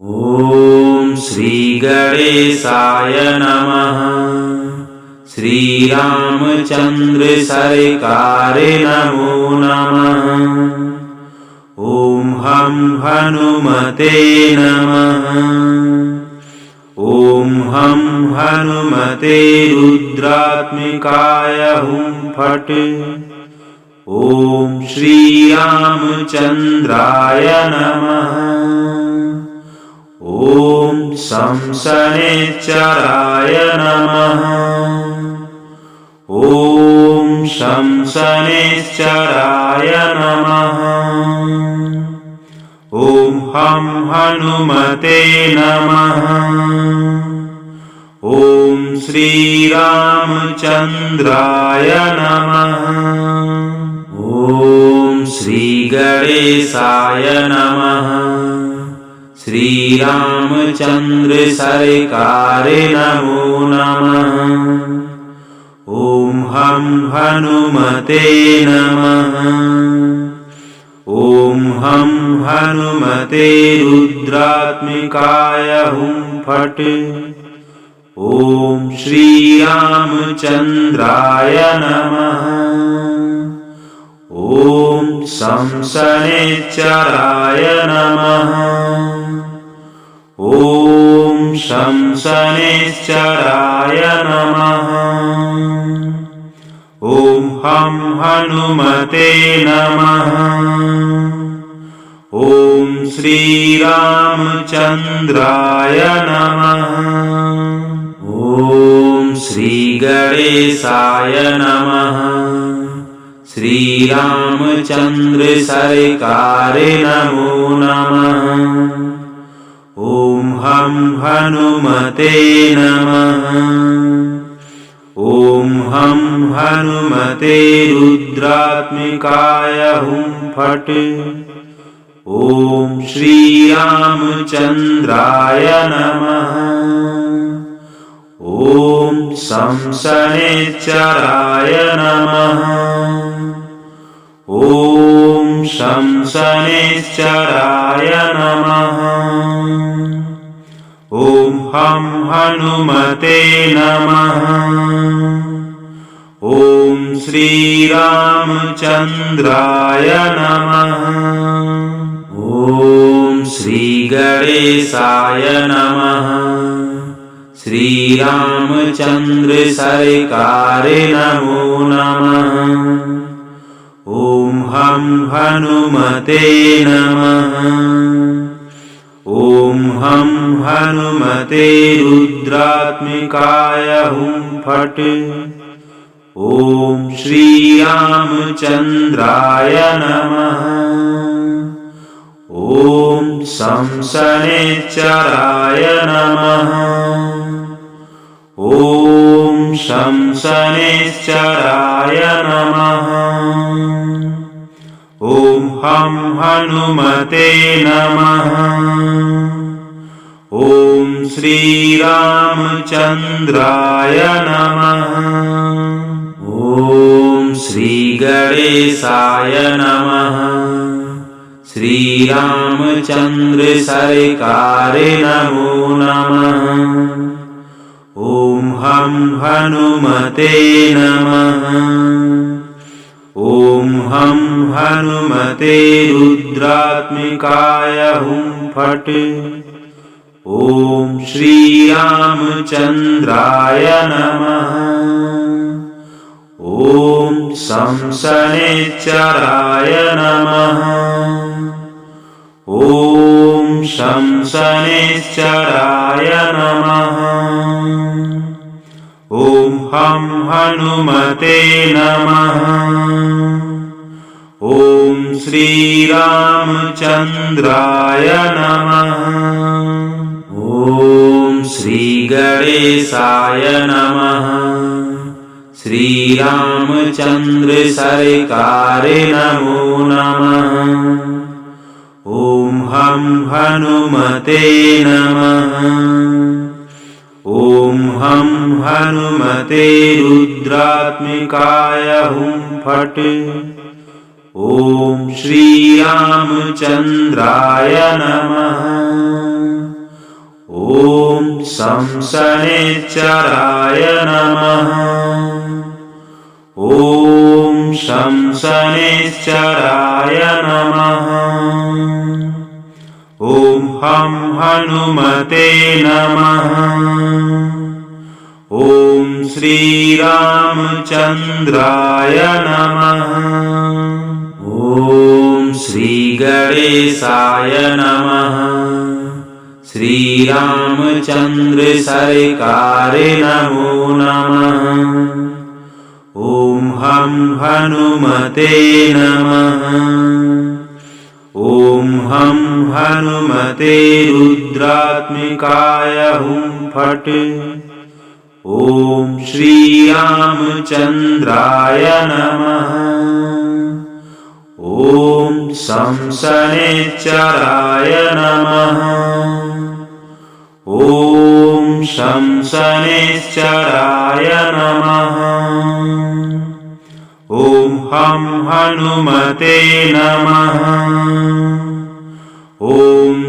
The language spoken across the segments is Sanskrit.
ॐ श्री गणेशाय नमः। श्रीरामचन्द्र सरकारे नमो नमः। ॐ हं हनुमते नमः। ॐ हं हनुमते रुद्रात्मिकाय हुं फट्। ॐ श्रीरामचन्द्राय नमः। ॐ शंसनेश्वराय नमः। ॐ शंसनेश्वराय नमः। ॐ हं हनुमते नमः। ॐ श्रीरामचन्द्राय नमः। ॐ श्रीगणेशाय नमः। श्रीरामचन्द्र सरकारे नमो नमः। ॐ हं हनुमते नमः। ॐ हं हनुमते रुद्रात्मिकाय हुं फट्। ॐ श्रीरामचन्द्राय नमः। ॐ शंसनेश्वराय नमः। ॐ शंसनेश्वराय नमः। ॐ हं हनुमते नमः। ॐ श्रीरामचन्द्राय नमः। ॐ श्रीगणेशाय नमः। श्रीरामचन्द्र सरकारे नमो नमः। ॐ हं हनुमते नमः। ॐ हं हनुमते रुद्रात्मिकाय हुं फट्। ॐ श्रीरामचन्द्राय नमः। ॐ शंसनेश्वराय नमः। ॐ शंसनेश्वराय नमः। ॐ हं हनुमते नमः। ॐ श्रीरामचन्द्राय नमः। ॐ श्रीगणेशाय नमः। श्रीरामचन्द्र सरकारे नमो नमः। ॐ हं हनुमते नमः। ॐ हं हनुमते रुद्रात्मिकाय हुं फट्। ॐ श्रीरामचन्द्राय नमः। ॐ शंसनेश्वराय नमः। ॐ शंसनेश्वराय नमः। ॐ हं हनुमते नमः। ॐ श्रीरामचन्द्राय नमः। ॐ श्रीगणेशाय नमः। श्रीरामचन्द्र सरकारे नमो नमः। ॐ हं हनुमते नमः। ॐ हं हनुमते रुद्रात्मिकाय हुं फट्। ॐ श्रीरामचन्द्राय नमः। ॐ शंसनेश्वराय नमः। ॐ शंसनेश्वराय नमः। ॐ हं हनुमते नमः। ॐ श्रीरामचन्द्राय नमः। ॐ श्रीगणेशाय नमः। श्रीरामचन्द्र सरकारे नमो नमः। ॐ हं हनुमते नमः। ॐ हं हनुमते रुद्रात्मिकाय हुं फट्। ॐ श्रीरामचन्द्राय नमः। शनेश्चराय नमः। ॐ शनेश्चराय नमः। ॐ हं हनुमते नमः। ॐ श्रीरामचन्द्राय नमः। ॐ श्रीगणेशाय नमः। श्रीरामचन्द्र सरकारे नमो नमः। ॐ हं हनुमते नमः। ॐ हं हनुमते रुद्रात्मिकाय हुं फट्। ॐ श्रीरामचन्द्राय नमः। ॐ शनेश्चराय नमः। ॐ शनेश्चराय नमः। ॐ हं हनुमते नमः। ॐ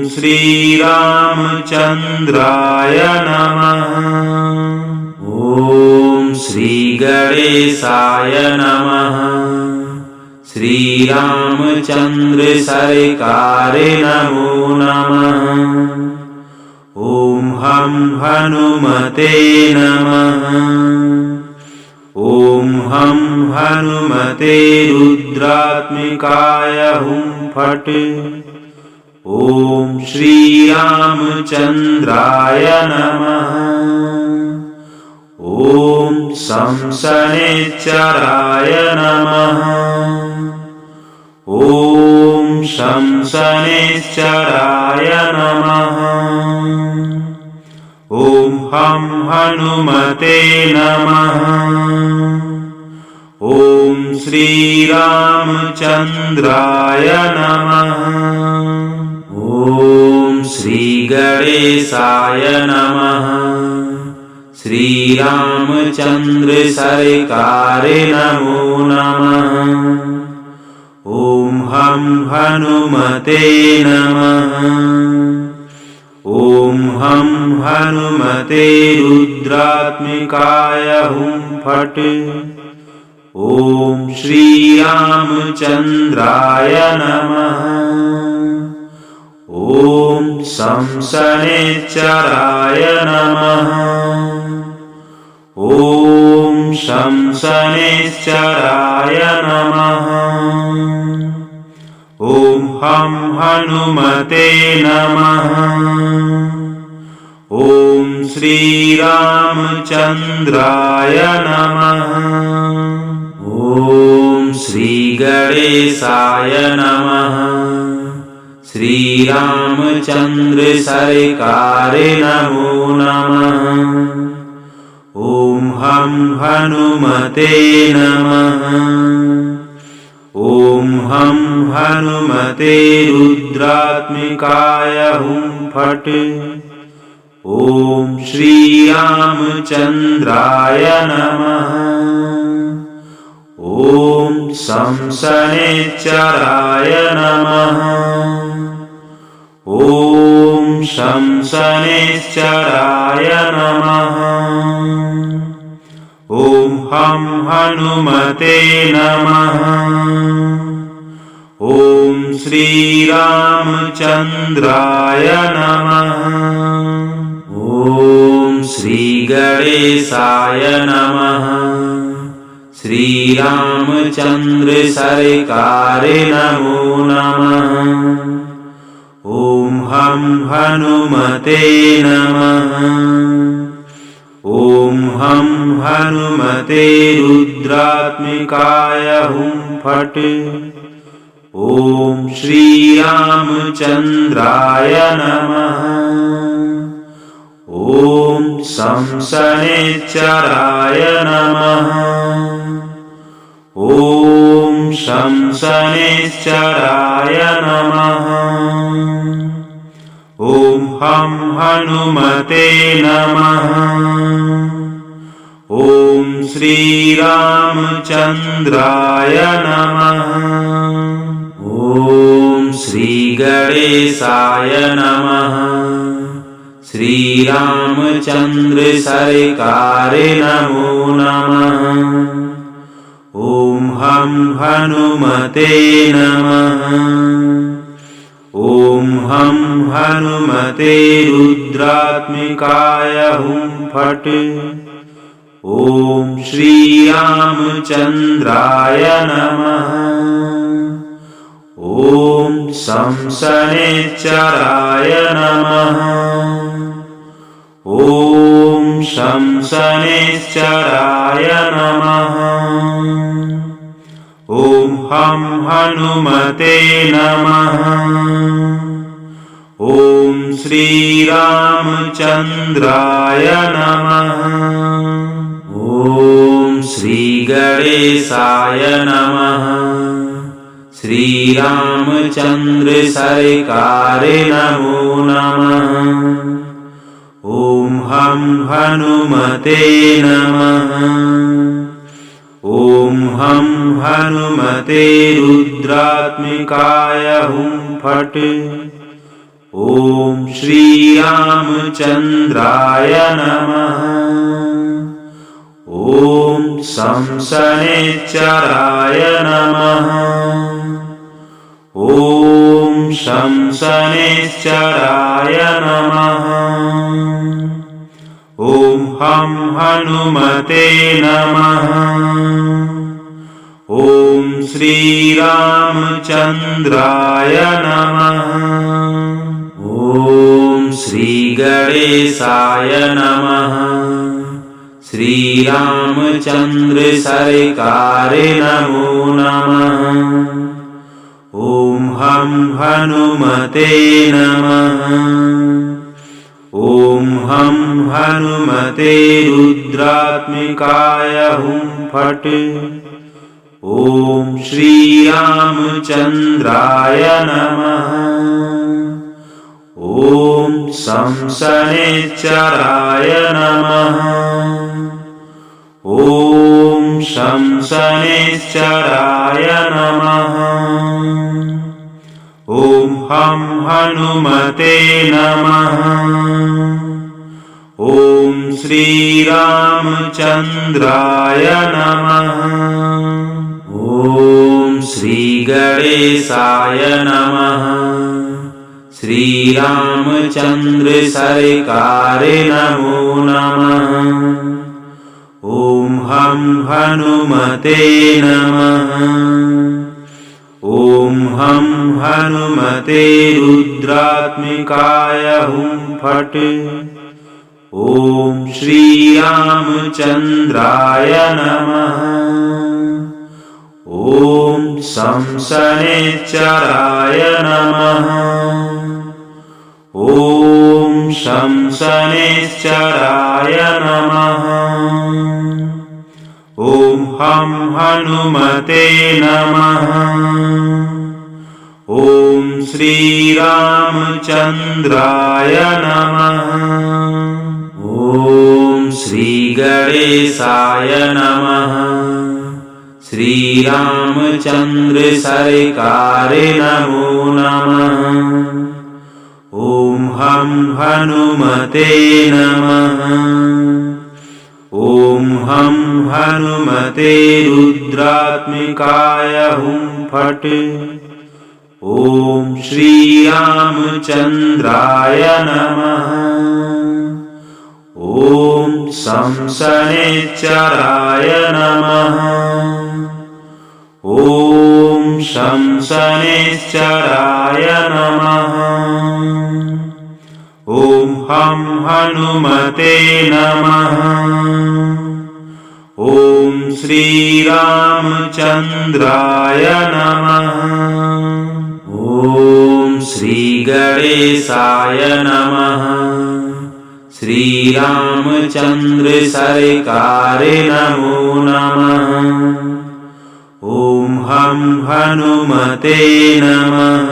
श्रीरामचन्द्राय नमः। ॐ श्रीगणेशाय नमः। श्रीरामचन्द्र सरकारे नमो नमः। ॐ हं हनुमते नमः। ॐ हं हनुमते रुद्रात्मिकाय हुं फट्। ॐ श्रीरामचन्द्राय नमः। ॐ शनेश्चराय नमः। ॐ शनेश्चराय नमः। ॐ हं हनुमते नमः। ॐ श्रीरामचन्द्राय नमः। ॐ श्रीगणेशाय नमः। श्रीरामचन्द्र सरकारे नमो नमः। ॐ हं हनुमते नमः। ॐ हं हनुमते रुद्रात्मिकाय हुं फट्। ॐ श्रीरामचन्द्राय नमः। ॐ शनेश्चराय नमः। ॐ शनेश्चराय नमः। ॐ हं हनुमते नमः। ॐ श्रीरामचन्द्राय नमः। ॐ श्रीगणेशाय नमः। श्रीरामचन्द्र सरकारे नमो नमः। ॐ हं हनुमते नमः। ॐ हं हनुमते रुद्रात्मिकाय हुं फट्। ॐ श्रीरामचन्द्राय नमः। ॐ शनेश्चराय नमः। ॐ शनेश्चराय नमः। ॐ हं हनुमते नमः। ॐ श्रीरामचन्द्राय नमः। ॐ श्रीगणेशाय नमः। श्रीरामचन्द्र सरकारे नमो नमः। ॐ हं हनुमते नमः। ॐ हं हनुमते रुद्रात्मिकाय हुं फट्। ॐ श्रीरामचन्द्राय नमः। ॐ शनेश्चराय नमः। ॐ शनेश्चराय नमः। ॐ हं हनुमते नमः। ॐ श्रीरामचन्द्राय नमः। ॐ श्रीगणेशाय नमः। श्रीरामचन्द्र सरकारे नमो नमः। ॐ हं हनुमते नमः। ॐ हं हनुमते रुद्रात्मिकाय हुं फट्। ॐ श्रीरामचन्द्राय नमः। ॐ शंसनेश्वराय नमः। ॐ शंसनेश्वराय नमः। ॐ हं हनुमते नमः। ॐ श्रीरामचन्द्राय नमः। ॐ श्रीगणेशाय नमः। श्रीरामचन्द्र सरकारे नमो नमः। ॐ हं हनुमते नमः। ॐ हं हनुमते रुद्रात्मिकाय हुं फट्। ॐ श्रीरामचन्द्राय नमः। ॐ शंसनेश्वराय नमः। ॐ शंसनेश्वराय नमः। ॐ हं हनुमते नमः। ॐ श्रीरामचन्द्राय नमः। ॐ श्रीगणेशाय नमः। श्रीरामचन्द्र सरकारे नमो नमः। ॐ हं हनुमते नमः। ॐ हं हनुमते रुद्रात्मिकाय हुं फट्। ॐ श्रीरामचन्द्राय नमः। ॐ शंसनेश्वराय नमः। ॐ शंसनेश्वराय नमः। ॐ हं हनुमते नमः। ॐ श्रीरामचन्द्राय नमः। ॐ श्रीगणेशाय नमः। श्रीरामचन्द्र सरकारे नमो नमः। ॐ हं हनुमते नमः। ॐ हं हनुमते रुद्रात्मिकाय हुं फट्। ॐ श्रीरामचन्द्राय नमः। ॐ शंसनेश्वराय नमः। ॐ शंसनेश्वराय नमः। ॐ हं हनुमते नमः। ॐ श्रीरामचन्द्राय नमः। ॐ श्रीगणेशाय नमः। श्रीरामचन्द्र सरकारे नमो नमः। ॐ हं हनुमते नमः। ॐ हं हनुमते रुद्रात्मिकाय हुं फट्। ॐ श्रीरामचन्द्राय नमः। ॐ शंसनेश्वराय नमः। ॐ शंसनेश्वराय नमः। ॐ हं हनुमते नमः। ॐ श्रीरामचन्द्राय नमः। ॐ श्रीगणेशाय नमः। श्रीरामचन्द्र सरकारे नमो नमः। ॐ हं हनुमते नमः।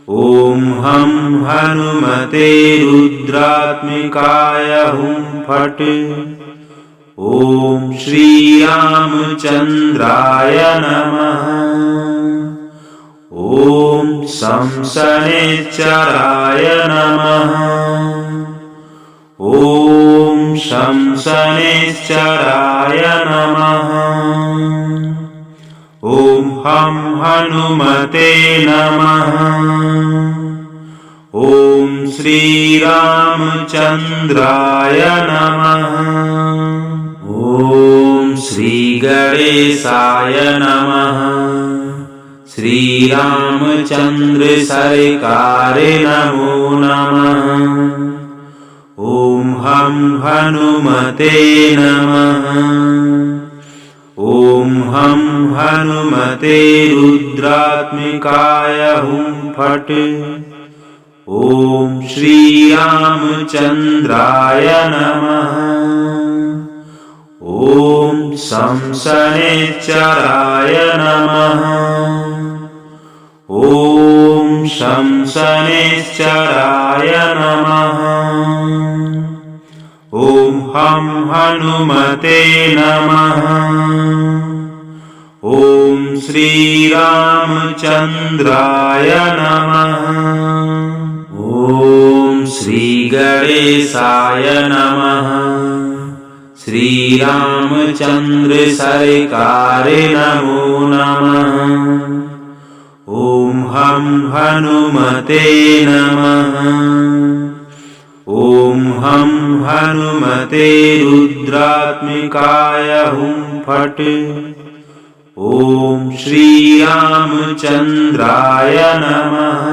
ॐ हं हनुमते रुद्रात्मिकाय हुं फट्। ॐ श्रीरामचन्द्राय नमः। ॐ शंसनेश्वराय नमः। शंसनेश्चराय नमः। ॐ हं हनुमते नमः। ॐ श्रीरामचन्द्राय नमः। ॐ श्रीगणेशाय नमः। श्रीरामचन्द्र सरकारे नमो नमः। ॐ हं हनुमते नमः। ॐ हं हनुमते रुद्रात्मिकाय हुं फट्। ॐ श्रीरामचन्द्राय नमः। ॐ शंसनेश्चराय नमः। ॐ शंसनेश्चराय नमः। ॐ हं हनुमते नमः। ॐ श्रीरामचन्द्राय नमः। ॐ श्रीगणेशाय नमः। श्रीरामचन्द्र सरकारे नमो नमः। ॐ हं हनुमते नमः। ॐ हं हनुमते रुद्रात्मिकाय हुं फट्। ॐ श्रीरामचन्द्राय नमः।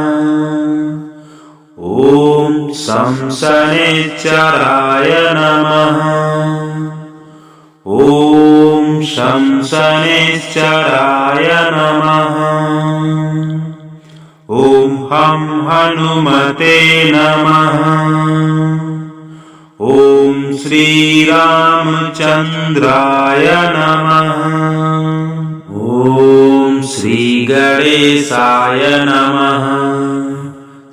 ॐ शंसनेश्चराय नमः। ॐ शंसनेश्चराय नमः। ॐ हं हनुमते नमः। ॐ श्रीरामचन्द्राय नमः। ॐ श्रीगणेशाय नमः।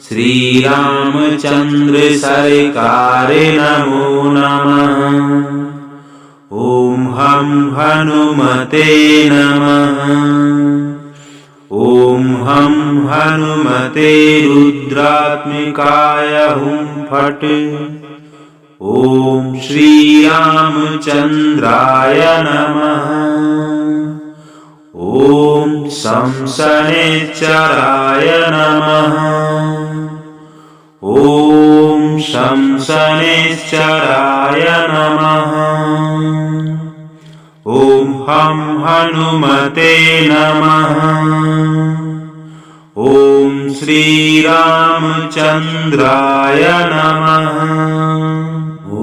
श्रीरामचन्द्र सरकारे नमो नमः। ॐ हं हनुमते नमः। ॐ हं हनुमते रुद्रात्मिकाय हुं फट्। ॐ श्रीरामचन्द्राय नमः। ॐ शंसनेश्चराय नमः। ॐ शंसनेश्चराय नमः। ॐ हं हनुमते नमः। ॐ श्रीरामचन्द्राय नमः। ॐ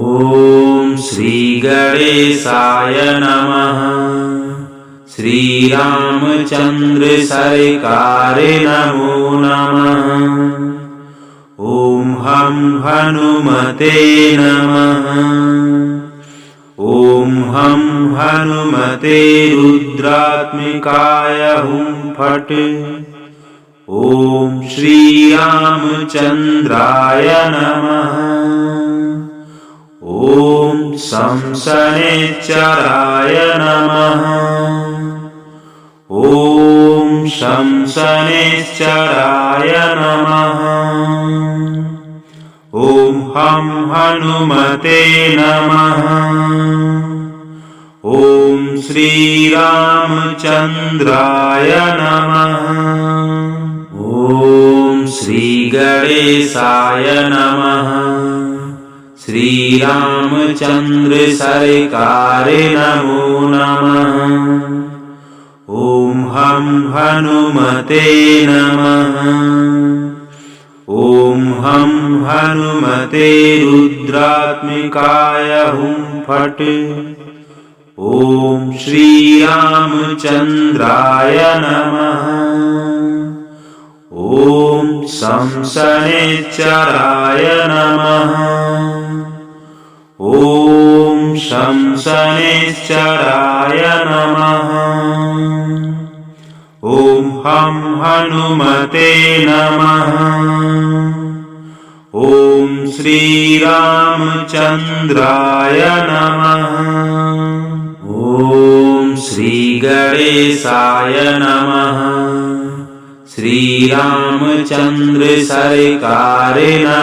श्रीगणेशाय नमः। श्रीरामचन्द्र सरकारे नमो नमः। ॐ हं हनुमते नमः। ॐ हं हनुमते रुद्रात्मिकाय हुं फट्। ॐ श्रीरामचन्द्राय नमः। ॐ शंसनेश्चराय नमः। ॐ शंसनेश्चराय नमः। ॐ हं हनुमते नमः। ॐ श्रीरामचन्द्राय नमः। ॐ श्रीगणेशाय नमः। श्रीरामचन्द्र सरकारे नमो नमः। ॐ हं हनुमते नमः। ॐ हं हनुमते रुद्रात्मिकाय हुं फट्। ॐ श्रीरामचन्द्राय नमः। ॐ शंसनेश्चराय नमः। ॐ शंसनेश्चराय नमः। ॐ हं हनुमते नमः। ॐ श्रीरामचन्द्राय नमः। ॐ श्रीगणेशाय नमः। श्रीरामचन्द्र सरकारे नमः।